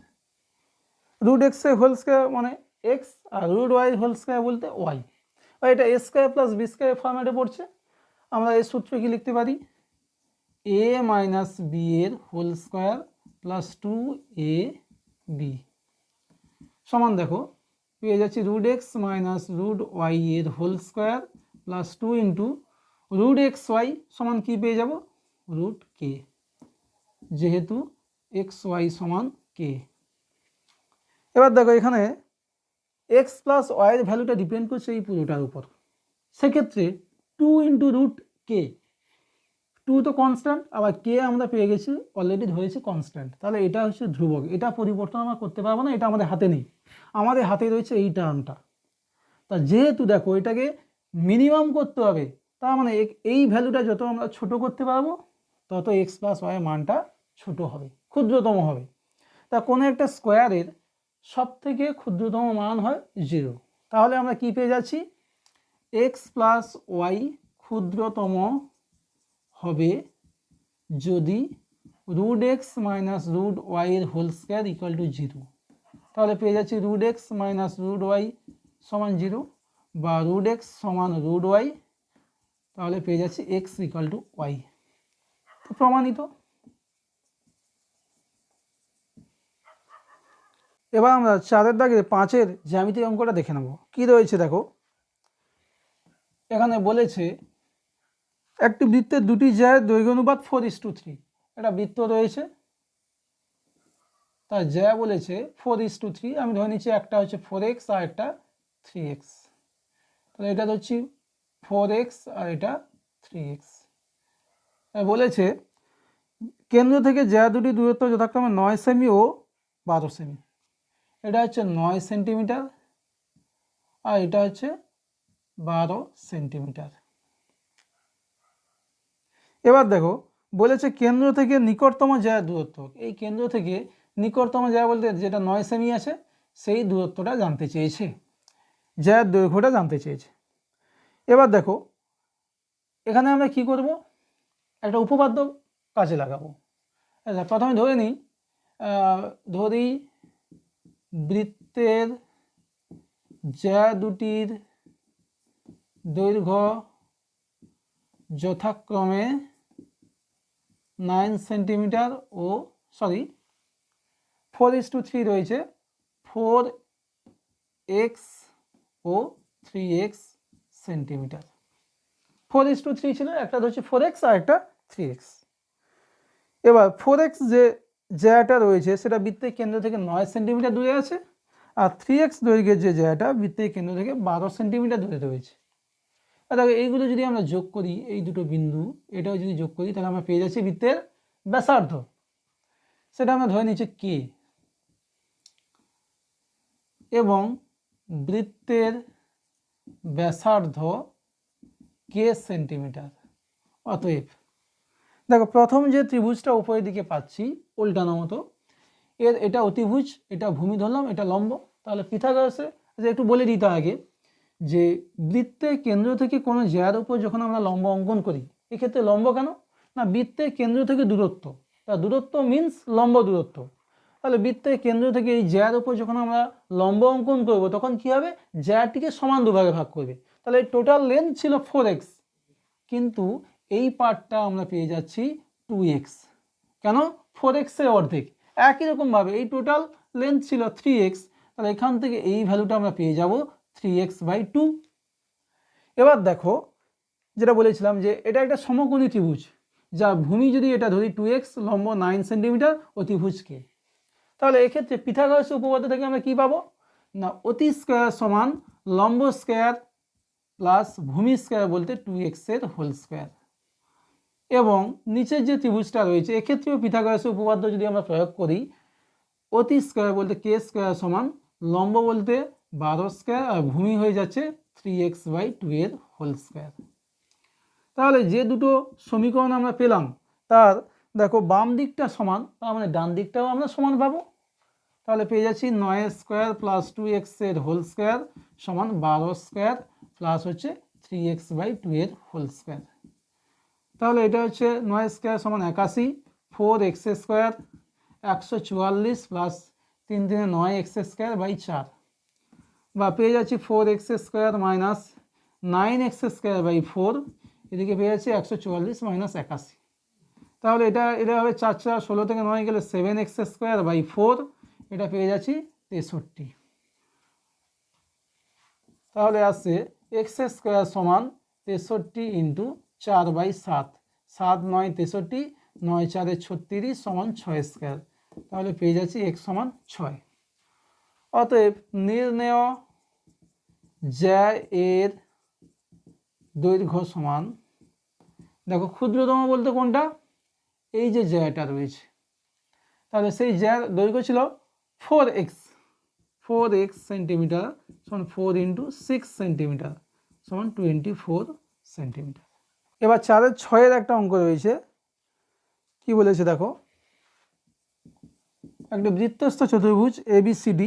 √x এর হোল স্কোয়ার মানে x, আর √y এর হোল স্কোয়ার বলতে y, আর এটা a square plus b square ফরম্যাটে পড়ছে। আমরা এই সূত্র কি লিখতে পারি, a মাইনাস b এর হোল স্কোয়ার প্লাস 2ab সমান দেখো পেয়ে যাচ্ছি √x মাইনাস √y এর whole square plus 2 into √xy সমান কি পেয়ে যাব, √k, যেহেতু xy সমান k। এবার দেখো এখানে x প্লাস y এর ভ্যালুটা ডিপেন্ড করছে এই পুরোটার উপর। সেক্ষেত্রে 2 ইন্টু √k, 2 তো কনস্ট্যান্ট, আবার k আমরা পেয়ে গেছি অলরেডি ধরেছি কনস্ট্যান্ট, তাহলে এটা হচ্ছে ধ্রুবক, এটা পরিবর্তন আমরা করতে পারবো না, এটা আমাদের হাতে নেই, আমাদের হাতে রয়েছে এই টার্মটা। তা যেহেতু দেখো এটাকে মিনিমাম করতে হবে, তার মানে এই ভ্যালুটা যত আমরা ছোট করতে পারবো তত x প্লাস y এর মানটা ছোট হবে, ক্ষুদ্রতম হবে। তা কোনো একটা স্কোয়ারের সব থেকে ক্ষুদ্রতম মান হয় 0, তাহলে আমরা কি পেয়ে যাচ্ছি, x প্লাস y ক্ষুদ্রতম হবে যদি √x মাইনাস √y এর হোল স্কোয়ার = 0। তাহলে পেয়ে যাচ্ছি √x মাইনাস √y সমান 0 বা √x সমান √y, তাহলে পেয়ে যাচ্ছি x = y, প্রমাণিত। এবার আমরা 4-এর দাগে 5-এর জ্যামিতিক অঙ্কটা দেখে নেব, কি রয়েছে দেখো। এখানে বলেছে একটি বৃত্তের দুটি জ্যায়ের দৈর্ঘ্য অনুপাত 4:3, একটা বৃত্ত রয়েছে, তার জ্যা বলেছে 4:3, আমি ধরে নিচ্ছি একটা হচ্ছে 4x আর একটা 3x, তাহলে এটা ধরছি 4x আর এটা 3x। বলেছে কেন্দ্র থেকে জ্যা দুটি দূরত্ব যথাক্রমে 9 সেমি ও 12 সেমি, এটা হচ্ছে 9 সেন্টিমিটার আর এটা হচ্ছে 12 সেন্টিমিটার। এবার দেখো বলেছে কেন্দ্র থেকে নিকটতম জ্যায়ের দূরত্ব। এই কেন্দ্র থেকে নিকটতম জ্যা বলতে যেটা 9 সেমি আছে সেই দূরত্বটা জানতে চেয়েছে, জ্যায়ের দৈর্ঘ্যটা জানতে চেয়েছে। এবার দেখো এখানে আমরা কি করব, একটা উপপাদ্য কাজে লাগাবো। আচ্ছা প্রথমে ধরে নিই, ধরি বৃত্তের জ্যা দুটির দৈর্ঘ্য যথাক্রমে 9 সেন্টিমিটার ও 4:3 রয়েছে, 4x ও 3x সেন্টিমিটার। 4:3 ছিল, একটা হচ্ছে 4x আর একটা 3x। এবার 4x যে জ্যাটা রয়েছে সেটা বৃত্তের কেন্দ্র থেকে 9 সেন্টিমিটার দূরে আছে, আর 3x দৈর্ঘ্যের যে জ্যাটা বৃত্তের কেন্দ্র থেকে 12 সেন্টিমিটার দূরে রয়েছে। আর দেখো এইগুলো যদি আমরা যোগ করি, এই দুটো বিন্দু এটাও যদি যোগ করি তাহলে আমরা পেয়ে যাচ্ছি বৃত্তের ব্যাসার্ধ। সেটা আমরা ধরে নিচ্ছি কে, এবং বৃত্তের ব্যাসার্ধ কে সেন্টিমিটার। অতএব দেখো প্রথম যে ত্রিভুজটা উপরের দিকে পাচ্ছি উল্টানো মতো, এটা অতিভুজ, এটা ভূমি ধরলাম, এটা লম্ব। তাহলে পিথাগোরাসে একটু বলে দিতে আগে যে বৃত্তের কেন্দ্র থেকে কোনো জ্যার উপর যখন আমরা লম্ব অঙ্কন করি, এক্ষেত্রে লম্ব কেন না, বৃত্তের কেন্দ্র থেকে দূরত্ব, তা দূরত্ব মিন্স লম্ব দূরত্ব। তাহলে বৃত্তের কেন্দ্র থেকে এই জ্যার উপর যখন আমরা লম্ব অঙ্কন করব তখন কি হবে, জ্যাটিকে সমান দুভাগে ভাগ করবে। তাহলে টোটাল লেন্থ ছিল 4x, কিন্তু এই পার্টটা আমরা পেয়ে যাচ্ছি 2x। কেন, 4x এর অর্ধেক। একই রকমভাবে এই টোটাল লেন্থ ছিল 3x, তাহলে এখান থেকে এই ভ্যালুটা আমরা পেয়ে যাব 3x/2। এবার দেখো যেটা বলেছিলাম যে এটা একটা সমকোণী ত্রিভুজ, যা ভূমি যদি এটা ধরি 2x, লম্ব 9 সেন্টিমিটার, অতিভুজকে। তাহলে এক্ষেত্রে পিথাগোরাসের উপপাদ্য থেকে আমরা কি পাবো না, অতি স্কয়ার সমান লম্ব স্কয়ার প্লাস ভূমি স্কয়ার বলতে 2x এর হোল স্কয়ার। এবং নিচের যে ত্রিভুজটা রয়েছে এক্ষেত্রেও পিথাগোরাসের উপপাদ্য যদি আমরা প্রয়োগ করি, অতি স্কয়ার বলতে কে স্কয়ার সমান লম্ব বলতে 12 স্কয়ার আর ভূমি হয়ে যাচ্ছে 3x/2 এর হোল স্কয়ার। তাহলে যে দুটো সমীকরণ আমরা পেলাম তার দেখো বাম দিকটা সমান, তার মানে ডান দিকটাও আমরা সমান পাবো। তাহলে পেয়ে যাচ্ছি 9 স্কয়ার প্লাস 2x এর হোল স্কয়ার সমান 12 স্কয়ার প্লাস হচ্ছে 3x/2 এর হোল স্কয়ার। তাহলে এটা হচ্ছে 9 স্কয়ার সমান 81, 4x স্কয়ার 144 প্লাস 3 3 9x স্কয়ার/4, বা পেয়ে যাচ্ছি 4x স্কয়ার মাইনাস 9x স্কয়ার/4, এদিকে পেয়ে যাচ্ছি 144 মাইনাস 81। তাহলে এটা হবে 4 4 16 থেকে 9 গেলে 7x স্কয়ার/4, এটা পেয়ে যাচ্ছি 63। তাহলে আসছে x স্কয়ার সমান 63 ইন্টু 4/7, 7 9 63, 9 4 36 সমান 6 স্কয়ার। তাহলে পেয়ে যাচ্ছি x সমান 6। অতএব নির্ণেয় জ্যা এর দৈর্ঘ্য সমান, দেখো ক্ষুদ্রতম বলতে কোনটা, এই যে জ্যাটা রয়েছে, তাহলে সেই জ্যার দৈর্ঘ্য ছিল 4x সেন্টিমিটার সমান 4 ইন্টু 6 সেন্টিমিটার সমান 24 সেন্টিমিটার। এবার 4-এর 6-এর একটা অঙ্ক রয়েছে, কি বলেছে দেখো, একটা বৃত্তস্থ চতুর্ভুজ ABCD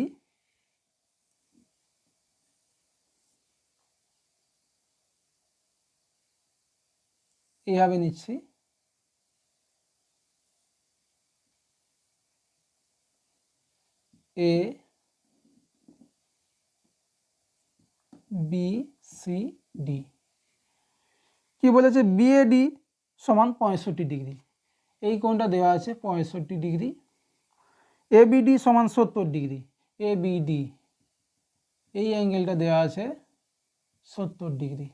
এইভাবে নিচ্ছি, ABCD কি বলেছে, BAD সমান 65 ডিগ্রি, এই কোণটা দেওয়া আছে 65 ডিগ্রি। ABD সমান 70 ডিগ্রি, ABD এই অ্যাঙ্গেলটা দেওয়া আছে 70 ডিগ্রি।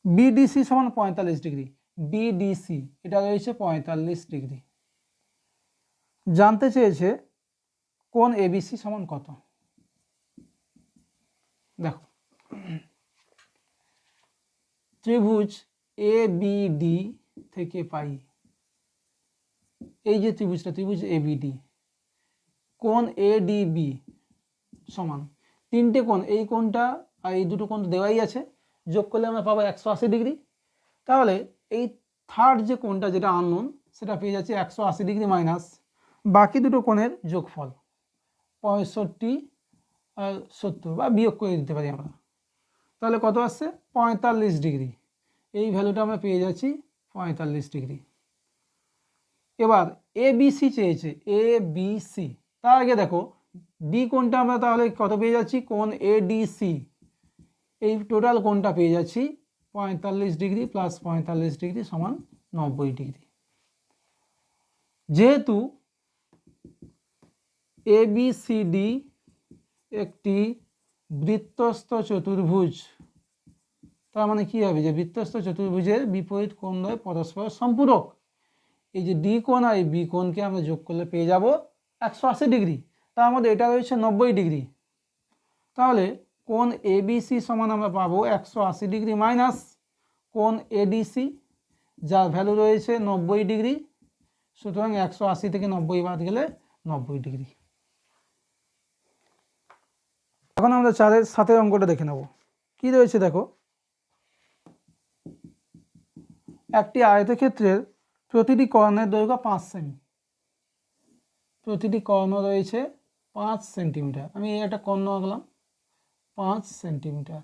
BDC সমান 45 ডিগ্রি, BDC এটা রয়েছে 45 ডিগ্রি। জানতে চেয়েছে কোণ ABC সমান কত। দেখো ত্রিভুজ ABD থেকে পাই, এই যে ত্রিভুজটা ত্রিভুজ ABD, কোণ ADB সমান তিনটে কোণ, এই কোণটা আর এই দুটো কোণ দেওয়াই আছে, যোগ করলে আমরা পাবো 180 ডিগ্রি। তাহলে এই থার্ড যে কোণটা যেটা আননোন সেটা পেয়ে যাচ্ছে 180 ডিগ্রি মাইনাস বাকি দুটো কোণের যোগফল 65 আর 70, বা বিয়োগ করে দিতে পারি আমরা। তাহলে কত আসছে? 45 ডিগ্রি। এই ভ্যালুটা আমরা পেয়ে যাচ্ছি 45 ডিগ্রি। এবার এ বি সি চেয়েছে, এ বি সি। তার আগে দেখো ডি কোণটা আমরা তাহলে কত পেয়ে যাচ্ছি? কোণ এ ডি সি, এই টোটাল কোণটা পেয়ে যাচ্ছি 45 ডিগ্রি প্লাস 45 ডিগ্রি সমান 90 ডিগ্রি। যেহেতু এ বি সি ডি একটি বৃত্তস্থ চতুর্ভুজ, তার মানে কি হবে? যে বৃত্তস্থ চতুর্ভুজের বিপরীত কোণদ্বয় পরস্পর সম্পূরক। এই যে ডি কোণ আর এই বি কোণকে আমরা যোগ করলে পেয়ে যাব 180 ডিগ্রি। তার মধ্যে এটা রয়েছে 90 ডিগ্রি। তাহলে কোণ এ বি সি সমান আমরা পাবো 180 ডিগ্রি মাইনাস কোণ এডিসি, যার ভ্যালু রয়েছে 90 ডিগ্রি। সুতরাং 180 থেকে 90 বাদ গেলে 90 ডিগ্রি। এখন আমরা 4-এর 7-এর অঙ্কটা দেখে নেব। কি রয়েছে দেখো, একটি আয়তক্ষেত্রের প্রতিটি কর্ণের দৈর্ঘ্য 5 সেমি। প্রতিটি কর্ণ রয়েছে 5 সেন্টিমিটার। আমি একটা কর্ণ আঁকলাম 5 সেন্টিমিটার।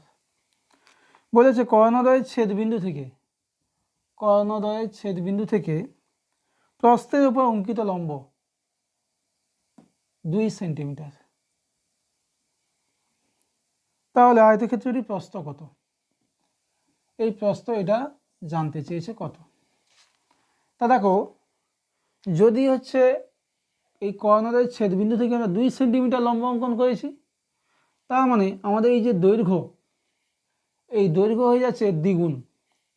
বলেছে কর্ণদ্বয়ের ছেদবিন্দু থেকে প্রস্থের উপর অঙ্কিত লম্ব 2 সেন্টিমিটার। তাহলে আয়তক্ষেত্রটির প্রস্থ কত? এই প্রস্থ এটা জানতে চেয়েছে কত। তা দেখো, যদি হচ্ছে এই কর্ণদ্বয়ের ছেদবিন্দু থেকে আমরা 2 সেন্টিমিটার লম্ব অঙ্কন করেছি, তার মানে আমাদের এই যে দৈর্ঘ্য, এই দৈর্ঘ্য হয়ে যাচ্ছে দ্বিগুণ,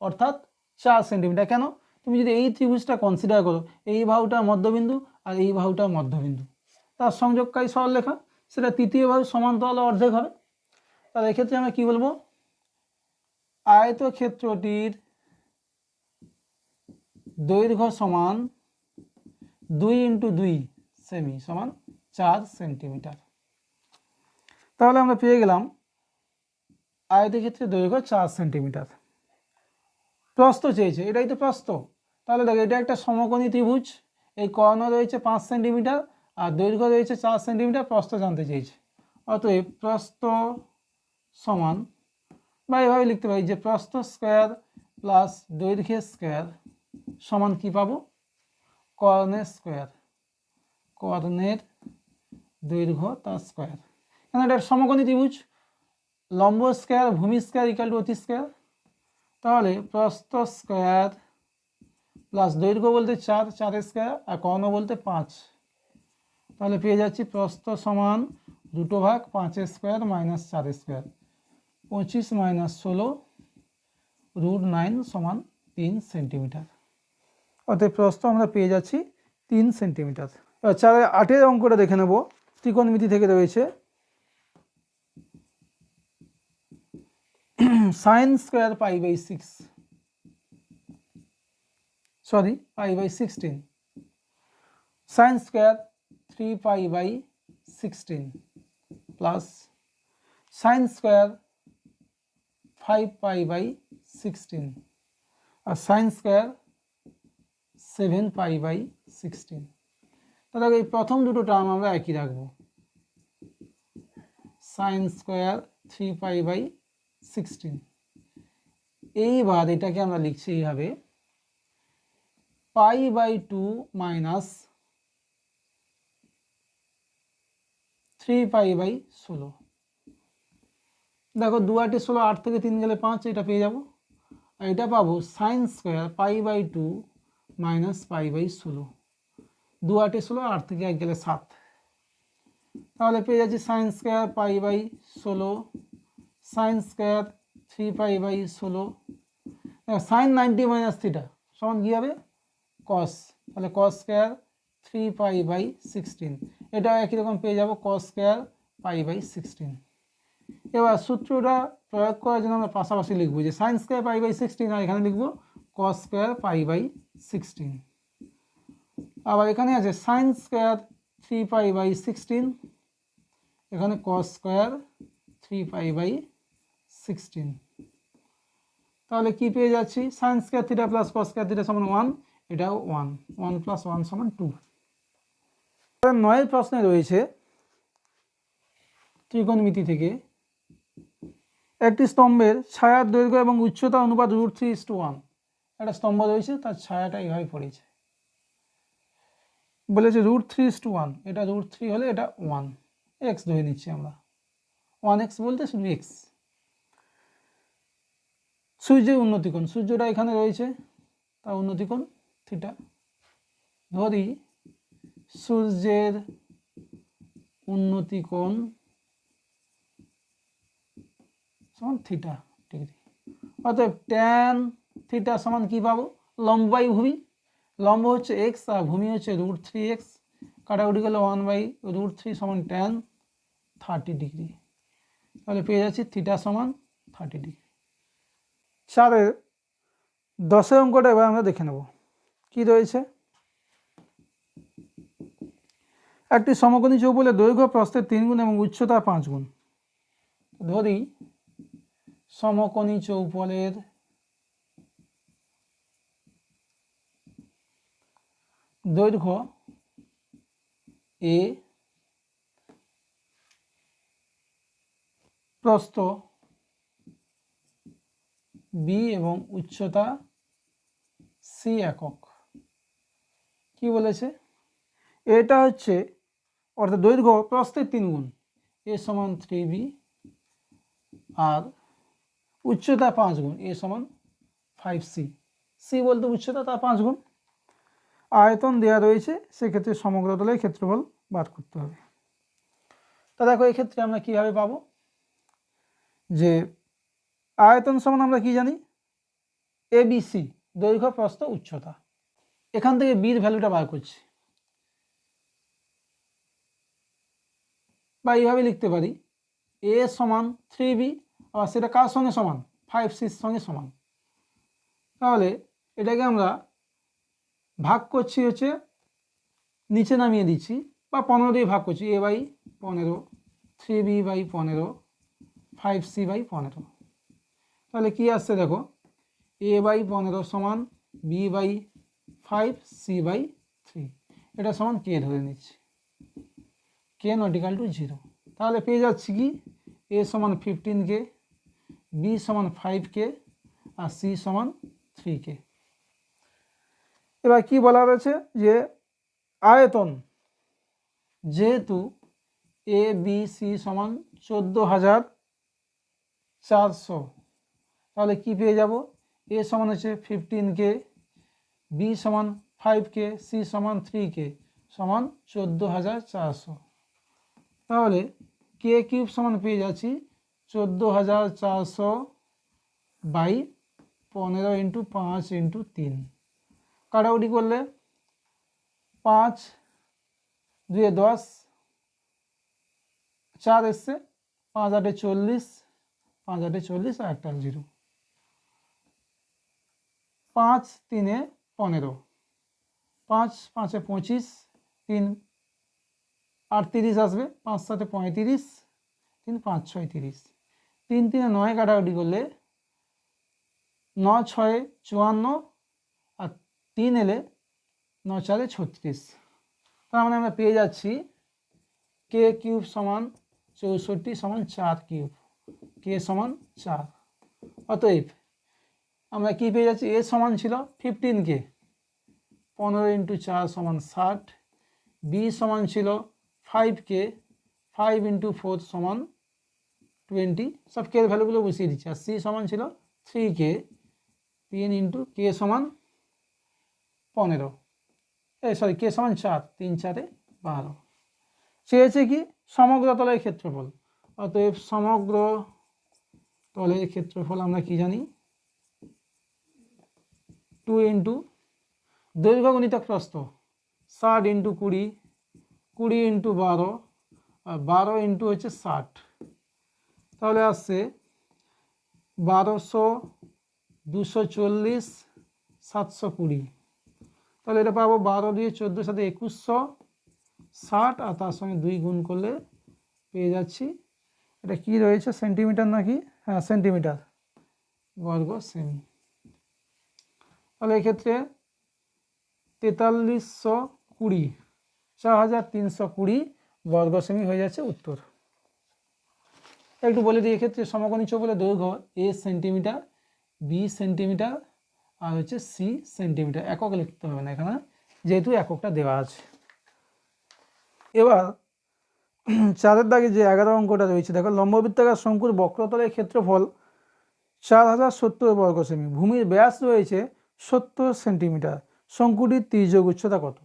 অর্থাৎ 4 সেন্টিমিটার। কেন? তুমি যদি এই ত্রিভুজটা কনসিডার করো, এই বাহুটার মধ্যবিন্দু আর এই বাহুটার মধ্যবিন্দু, তার সংযোগকারী সরলরেখা, সেটা তৃতীয় বাহু সমান্তরাল অর্ধেক হবে। তাহলে এক্ষেত্রে আমরা কি বলবো? আয়তক্ষেত্রটির দৈর্ঘ্য সমান 2 × 2 সেমি সমান 4 সেন্টিমিটার। তাহলে আমরা পেয়ে গেলাম আয়তক্ষেত্রের দৈর্ঘ্য 4 সেন্টিমিটার। প্রস্থ চেয়েছে, এটাই তো প্রস্থ। তাহলে দেখো, এটা একটা সমকোণী ত্রিভুজ, এই কর্ণ রয়েছে 5 সেন্টিমিটার আর দৈর্ঘ্য রয়েছে 4 সেন্টিমিটার, প্রস্থ জানতে চেয়েছে। অতএব প্রস্থ সমান, বা এভাবে লিখতে পারি যে প্রস্থ স্কোয়ার প্লাস দৈর্ঘ্যের স্কোয়ার সমান কি পাবো? কর্ণের স্কোয়ার, কর্ণের দৈর্ঘ্য তার স্কোয়ার। কেন? এটা সমকোণী ত্রিভুজ, লম্ব স্কোয়ার ভূমি স্কোয়ার ইকুয়াল টু অতি স্কোয়ার। তাহলে প্রস্থ স্কোয়ার প্লাস দৈর্ঘ্য বলতে 4, 4 স্কোয়ার, আর কর্ণ বলতে 5। তাহলে পেয়ে যাচ্ছি প্রস্থ সমান √5 স্কোয়ার মাইনাস 4 স্কোয়ার, 25 - 16 √9 সমান 3 সেন্টিমিটার। অতএব প্রস্থ আমরা পেয়ে যাচ্ছি 3 সেন্টিমিটার। এবার 4-8-এর অঙ্কটা দেখে নেব। ত্রিকোণমিতি থেকে রয়েছে sin square π/6, sorry π/16, sin square 3π/16 প্লাস sin স্কোয়ার 5π/16 আর sin স্কোয়ার 7π/16। তাহলে এই প্রথম দুটো টার্ম আমরা একই রাখবো, sin স্কোয়ার 3π/16। এইবার এটাকে আমরা লিখছি এইভাবে, π/2 মাইনাস 3π/16। দেখো 2 × 8 = 16, 8 থেকে 3 গেলে 5, এটা পেয়ে যাব। আর এটা পাবো sin স্কোয়ার π/2 মাইনাস π/16। 2 × 8 = 16, 8 থেকে 1 গেলে 7। তাহলে পেয়ে যাচ্ছি sin square π/16 sin square 3π/16 sin 90 - θ সমান কী হবে? cos। তাহলে cos স্কোয়ার 3π/16, এটাও একই রকম পেয়ে যাব, cos স্কোয়ার π/16। এবার সূত্রটা প্রয়োগ করার জন্য আমরা পাশাপাশি লিখবো যে sin স্কোয়ার π/16, আর এখানে লিখবো cos স্কোয়ার π/16। আবার এখানে আছে sin স্কোয়ার 3π/16, এখানে cos স্কোয়ার 3π/16। তাহলে কি পেয়ে যাচ্ছি, সাইন স্কয়ার থিটা প্লাস কস স্কয়ার থিটা সমান 1, এটাও 1, 1 + 1 = 2। 9 প্রশ্নে রয়েছে ত্রিকোণমিতি থেকে একটি স্তম্ভের ছায়ার দৈর্ঘ্য এবং উচ্চতা অনুপাত √3:1। একটা স্তম্ভ রয়েছে, তার ছায়াটা এইভাবে পড়েছে, বলেছে √3:1, এটা √3 হলে এটা 1, এক্স ধরে নিচ্ছি আমরা, 1x বলতে শুধু এক্স। সূর্যের উন্নতিকোণ, সূর্যটা এখানে রয়েছে, তার উন্নতিকোণ থিটা। ধরি সূর্যের উন্নতিকোণ সমান থিটা ডিগ্রি। অতএব ট্যান থিটা সমান কি পাবো, লম্ব বাই ভূমি, লম্ব হচ্ছে এক্স আর ভূমি হচ্ছে √3x, কাটাকুটি গেলে 1/√3 সমান ট্যান 30 ডিগ্রি। তাহলে পেয়ে যাচ্ছি থিটা সমান 30 ডিগ্রি। 4-এর 10 অঙ্কটা এবার আমরা দেখে নেব কি রয়েছে। একটি সমকোণী চৌবলের দৈর্ঘ্য প্রস্থের 3 গুণ এবং উচ্চতা 5 গুণ। ধরি সমকোণী চৌবলের দৈর্ঘ্য এ, প্রস্থ বি এবং উচ্চতা সি একক। কি বলেছে, এটা হচ্ছে অর্থাৎ দৈর্ঘ্য প্রস্থের 3 গুণ, এ সমান 3b, আর উচ্চতা 5 গুণ, এ সমান 5c, সি বলতে উচ্চতা, তার 5 গুণ। আয়তন দেওয়া রয়েছে, সেক্ষেত্রে সমগ্র তলের ক্ষেত্রফল বার করতে হবে। তা দেখো এক্ষেত্রে আমরা কিভাবে পাবো, যে আয়তন সমান আমরা কি জানি, ABC, দৈর্ঘ্য প্রস্থ উচ্চতা। এখান থেকে বির ভ্যালুটা বার করছি, বা এইভাবে লিখতে পারি, এ সমান 3b, আবার সেটা কার সঙ্গে সমান, 5cর সঙ্গে সমান। তাহলে এটাকে আমরা ভাগ করছি হচ্ছে, নিচে নামিয়ে দিচ্ছি, বা 15 দিয়ে ভাগ করছি, a/15, 3b/15, 5c/15। তাহলে কি আসছে দেখো, a/15 সমান b/5, c/3, এটা সমান কে ধরে নিচ্ছি, কে = 0। তাহলে পেয়ে যাচ্ছি কি, a সমান 15k, b সমান 5k, আর c সমান 3k। এবার কি বলা রয়েছে, যে আয়তন, যেহেতু এ বি সি সমান 14,400, তাহলে কি পেয়ে যাব, এ সমান হচ্ছে 15k, বি সমান 5k, সি সমান 3k, সমান 14,400। তাহলে কে কিউব সমান পেয়ে যাচ্ছি 14,400/15 × 5 × 3। কাটাকুটি করলে 5 2 10, 4 এসছে, 5 8 40, 5 8 40, আর একটা 0, 5 3 15, 5 5 25, 3 38 আসবে, 5 7 35, 3 5 6 30, 3 3 9 কাটাকুটি করলে 9 6 54, আর 3 এলে 9 4 36। তার মানে আমরা পেয়ে যাচ্ছি কে কিউব সমান 64 সমান 4 কিউব, কে সমান 4। অতএব আমরা কি পেয়ে যাচ্ছি, এ সমান ছিল 15k, 15 × 4 সমান 60, বি সমান ছিল 5k, 5 × 4 সমান 20, সব কে এর ভ্যালুগুলো বসিয়ে দিচ্ছি। আর সি সমান ছিল 3k, 3 × k সমান 15, কে সমান 4, 3 4 12। চেয়েছে কি, সমগ্র তলের ক্ষেত্রফল। অতএব সমগ্র তলের ক্ষেত্রফল আমরা কি জানি, 2 × দৈর্ঘ্য গুণিতক প্রস্থ, 60 × 20, 20 × 12, আর 12 × হচ্ছে 60। তাহলে আসছে 1200, 240, 720। তাহলে এটা পাবো 12 দিয়ে 14 সাথে 2160, আর তার সঙ্গে 2 গুণ করলে পেয়ে যাচ্ছি এটা কি রয়েছে, সেন্টিমিটার নাকি? হ্যাঁ, সেন্টিমিটার বর্গ সেমি। তাহলে এক্ষেত্রে 4320, 4320 বর্গ সেমি হয়ে যাচ্ছে উত্তর। একটু বলে দিই, এক্ষেত্রে সমকোণী চৌকোণের দৈর্ঘ্য এ সেন্টিমিটার, বি সেন্টিমিটার, আর হচ্ছে সি সেন্টিমিটার। একক লিখতে হবে না এখানে, যেহেতু এককটা দেওয়া আছে। এবার 4-এর দাগে যে 11 অঙ্কটা রয়েছে, দেখো, লম্ববৃত্তাকার শঙ্কুর বক্রতলের ক্ষেত্রফল 4070 বর্গ সেমি, ভূমির ব্যাস রয়েছে 70 সেন্টিমিটার, শঙ্কুটির তির্যক উচ্চতা কত?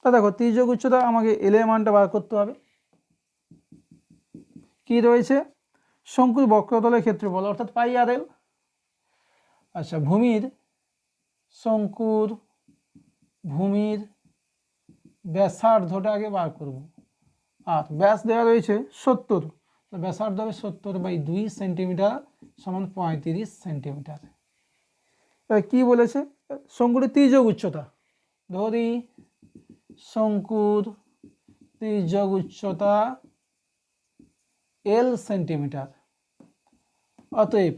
তা দেখো, তির্যক উচ্চতা আমাকে এল এর মানটা বার করতে হবে। কি রয়েছে? শঙ্কুর বক্রতলের ক্ষেত্রফল অর্থাৎ পাই আর এল। আচ্ছা, ভূমির ব্যাসার্ধটা আগে বার করব। আর ব্যাস দেওয়া রয়েছে 70, ব্যাসার্ধ হবে 70/2 সেন্টিমিটার সমান 35 সেন্টিমিটার। এবার কি বলেছে? শঙ্কুটির তির্যক উচ্চতা, ধরি শঙ্কুর তির্যক উচ্চতা এল সেন্টিমিটার। অতএব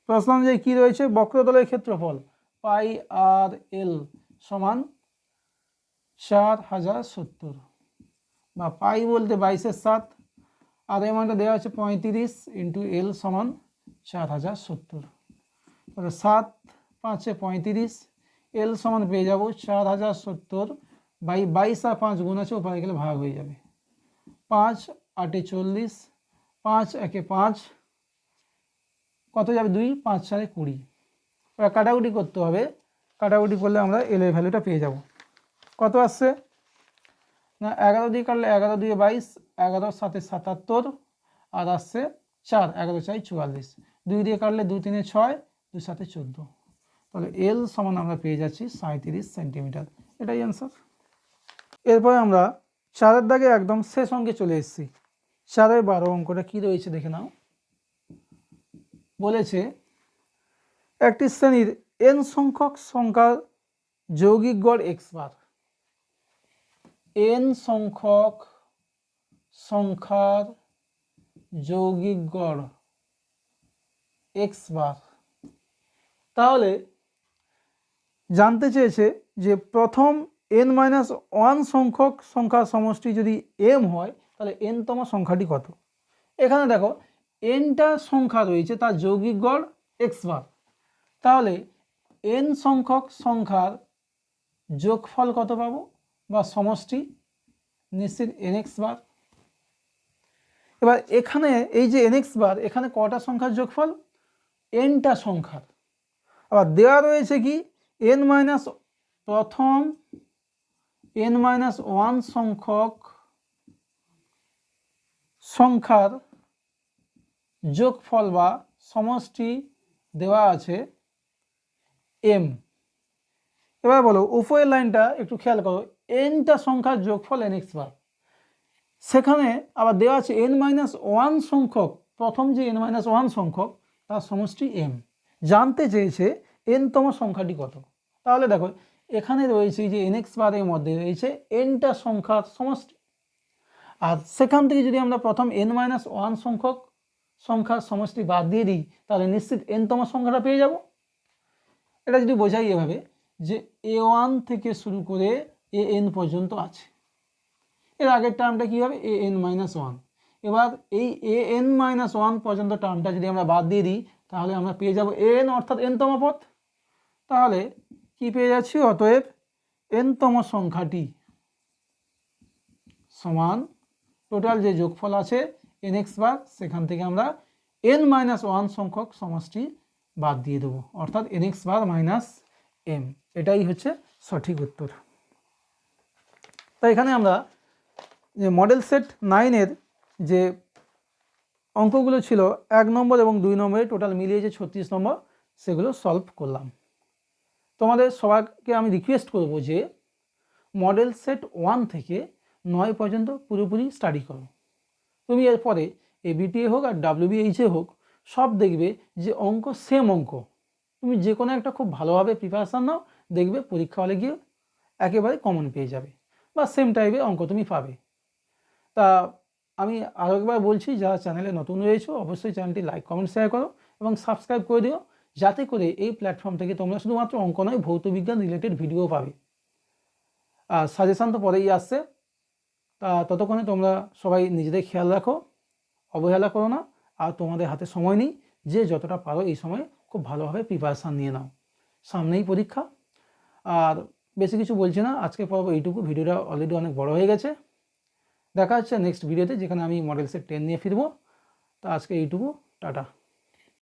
প্রশ্ন অনুযায়ী কি রয়েছে? বক্রতলের ক্ষেত্রফল পাই আর এল সমান 4070, বা পাই বলতে 22/7, আর এই মানটা দেওয়া আছে 35 ইন্টু এল সমান 4070। তাহলে 7 5 35, এল সমান পেয়ে যাব 4070/22 আর 5 গুণ আছে, ওপারে গেলে ভাগ হয়ে যাবে। 5 8 40, 5 1 5, কত যাবে? 2, 5 4 20। এবার কাটাকুটি করতে হবে, কাটাকুটি করলে আমরা এল এর ভ্যালুটা পেয়ে যাব। কত আসছে না, 11 দিয়ে কাটলে 11 দিয়ে 22, 11 7 77, আর আসছে 4, 11 4 44, 2 দিয়ে কাটলে 2 3 6, 2 7 14। তাহলে এল সমান আমরা পেয়ে যাচ্ছি 37 সেন্টিমিটার। এটাই অ্যান্সার। এরপরে আমরা 4-এর দাগে একদম শেষ অঙ্কে চলে এসেছি। 4-এর 12 অঙ্কটা কি রয়েছে দেখে নাও। বলেছে একটি শ্রেণীর n সংখ্যক সংখ্যার যৌগিক গড় x বার, n সংখ্যক সংখ্যার যৌগিক গড় x বার। তাহলে জানতে চেয়েছে যে প্রথম n-1 সংখ্যক সংখ্যার সমষ্টি যদি m হয়, তাহলে n-তম সংখ্যাটি কত? এখানে দেখো, nটা সংখ্যা রয়েছে, তার যৌগিক গড় x বার। তাহলে n সংখ্যক সংখ্যার যোগফল কত পাবো, বা সমষ্টি? নিশ্চিত nx বার। এবার এখানে এই যে nx বার, এখানে কটা সংখ্যার যোগফল? nটা সংখ্যার। আবার দেওয়া রয়েছে কি প্রথম n-1 সংখ্যক সংখ্যার যোগফল বা সমষ্টি দেওয়া আছে m। এবার বলো, উপরের লাইনটা একটু খেয়াল করো, nটা সংখ্যার যোগফল nx বার, সেখানে আবার দেওয়া আছে n-1 সংখ্যক, প্রথম যে n-1 সংখ্যক তার সমষ্টি m। জানতে চেয়েছে n-তম সংখ্যাটি কত। তাহলে দেখো, এখানে রয়েছে যে nx বারের মধ্যে রয়েছে nটা সংখ্যার সমষ্টি, আর সেখান থেকে যদি আমরা প্রথম n-1 সংখ্যক সংখ্যার সমষ্টি বাদ দিয়ে দিই, তাহলে নিশ্চিত n-তম সংখ্যাটা পেয়ে যাব। এটা যদি বোঝাই এভাবে যে a1 থেকে শুরু করে an পর্যন্ত আছে, এর আগের টার্মটা কী হবে? an-1। এবার এই an-1 পর্যন্ত টার্মটা যদি আমরা বাদ দিয়ে দিই, তাহলে আমরা পেয়ে যাব an, অর্থাৎ n-তম পদ। তাহলে কি পেয়ে যাচ্ছি? অতএব n-তম সংখ্যাটি সমান টোটাল যে যোগফল আছে nx বার, সেখান থেকে আমরা n-1 সংখ্যক সমষ্টি বাদ দিয়ে দেবো, অর্থাৎ nx বার মাইনাস m। এটাই হচ্ছে সঠিক উত্তর। তাই এখানে আমরা যে মডেল সেট 9-এর যে অঙ্কগুলো ছিল 1 নম্বর এবং 2 নম্বরে, টোটাল মিলিয়ে যে 36 নম্বর, সেগুলো সলভ করলাম। তোমাদের সবাইকে আমি রিকোয়েস্ট করব যে মডেল সেট 1 থেকে 9 পর্যন্ত পুরোপুরি স্টাডি করো। তুমি এরপরে এবিটিএ হোক আর WBH হোক, সব দেখবে যে অঙ্ক সেম অঙ্ক। তুমি যে কোনো একটা খুব ভালোভাবে প্রিপারেশান নাও, দেখবে পরীক্ষা হলে গিয়ে একেবারে কমন পেয়ে যাবে, বা সেম টাইপের অঙ্ক তুমি পাবে। তা আমি আরও একবার বলছি, যারা চ্যানেলে নতুন রয়েছে অবশ্যই চ্যানেলটি লাইক কমেন্ট শেয়ার করো এবং সাবস্ক্রাইব করে দিও, যাতে করে এই প্ল্যাটফর্ম থেকে তোমরা শুধুমাত্র অঙ্ক নয় ভৌতবিজ্ঞান রিলেটেড ভিডিও পাবে। আর সাজেশান তো পরেই আসছে, তা ততক্ষণে তোমরা সবাই নিজেদের খেয়াল রাখো, অবহেলা করো না। আর তোমাদের হাতে সময় নেই, যে যতটা পারো এই সময় খুব ভালোভাবে প্রিপারেশান নিয়ে নাও, সামনেই পরীক্ষা। আর বেশি কিছু বলছি না, আজকে পর্ব এইটুকু। ভিডিওটা অলরেডি অনেক বড় হয়ে গেছে। দেখা হচ্ছে নেক্সট ভিডিওতে, যেখানে আমি মডেল সেট 10 নিয়ে ফিরবো। তা আজকে এইটুকু, টাটা।